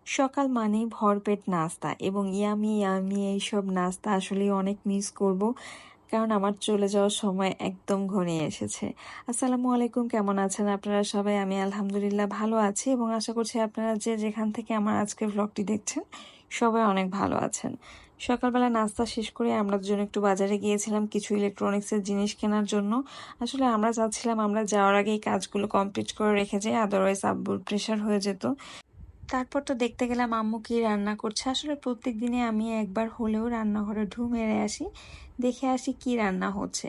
সকাল মানেই ভরপেট নাস্তা এবং ইয়ামি ইয়ামি এইসব নাস্তা আসলে অনেক মিস করব, কারণ আমার চলে যাওয়ার সময় একদম ঘনিয়ে এসেছে। আসসালামু আলাইকুম, কেমন আছেন আপনারা সবাই? আমি আলহামদুলিল্লাহ ভালো আছি এবং আশা করছি আপনারা যে যেখান থেকে আমার আজকের ভ্লগটি দেখছেন সবাই অনেক ভালো আছেন। সকালবেলা নাস্তা শেষ করে আমরা দুজন একটু বাজারে গিয়েছিলাম কিছু ইলেকট্রনিক্সের জিনিস কেনার জন্য। আসলে আমরা চাচ্ছিলাম আমরা যাওয়ার আগেই কাজগুলো কমপ্লিট করে রেখে যাই, আদারওয়াইজ আব্বুর প্রেশার হয়ে যেত। তারপর তো দেখতে গেলাম আম্মু কি রান্না করছে। আসলে প্রত্যেক দিনে আমি একবার হলেও রান্নাঘরে ঢু মেরে আসি, দেখে আসি কি রান্না হচ্ছে।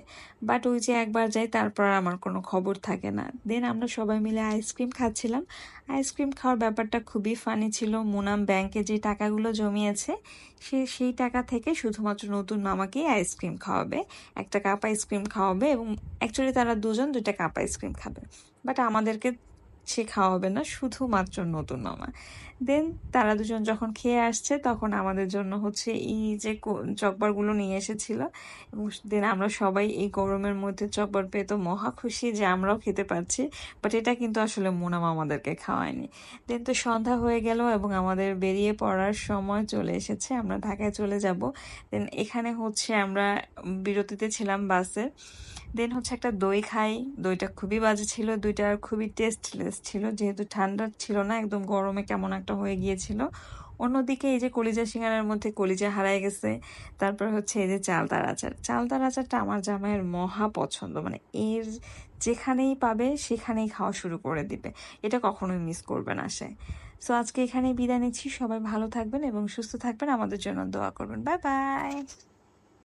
বাট ওই যে একবার যাই তারপর আর আমার কোনো খবর থাকে না। দেন আমরা সবাই মিলে আইসক্রিম খাচ্ছিলাম। আইসক্রিম খাওয়ার ব্যাপারটা খুবই ফানি ছিল। মুনাম ব্যাংকে যে টাকাগুলো জমিয়েছে সেই টাকা থেকে শুধুমাত্র নতুন মামাকেই আইসক্রিম খাওয়াবে, একটা কাপ আইসক্রিম খাওয়াবে এবং অ্যাকচুয়ালি তারা দুজন দুইটা কাপ আইসক্রিম খাবে, বাট আমাদেরকে সে খাওয়াবে না, শুধুমাত্র নতুন মামা। দেন তারা দুজন যখন খেয়ে আসছে তখন আমাদের জন্য হচ্ছে এই যে চকবারগুলো নিয়ে এসেছিল এবং দেন আমরা সবাই এই গরমের মধ্যে চকবার পেয়ে তো মহা খুশি যে আমরাও খেতে পারছি, বাট এটা কিন্তু আসলে মুনাম আমাদেরকে খাওয়ায়নি। দেন তো সন্ধ্যা হয়ে গেল এবং আমাদের বেরিয়ে পড়ার সময় চলে এসেছে, আমরা ঢাকায় চলে যাব। দেন এখানে হচ্ছে আমরা বিরতিতে ছিলাম বাসে। দেন হচ্ছে একটা দই খাই, দইটা খুবই বাজে ছিল, দুইটা আর খুবই টেস্টলেস ছিল, যেহেতু ঠান্ডা ছিল না, একদম গরমে কেমন একটা হয়ে গিয়েছিল। অন্যদিকে এই যে কলিজা সিঙ্গারার মধ্যে কলিজা হারায় গেছে। তারপর হচ্ছে এই যে চালতার আচার, চালতার আচারটা আমার জামাইয়ের মহা পছন্দ, মানে এর যেখানেই পাবে সেখানেই খাওয়া শুরু করে দিবে, এটা কখনোই মিস করবে না সে। সো আজকে এখানেই বিদায় নিচ্ছি, সবাই ভালো থাকবেন এবং সুস্থ থাকবেন, আমাদের জন্য দোয়া করবেন। Bye bye.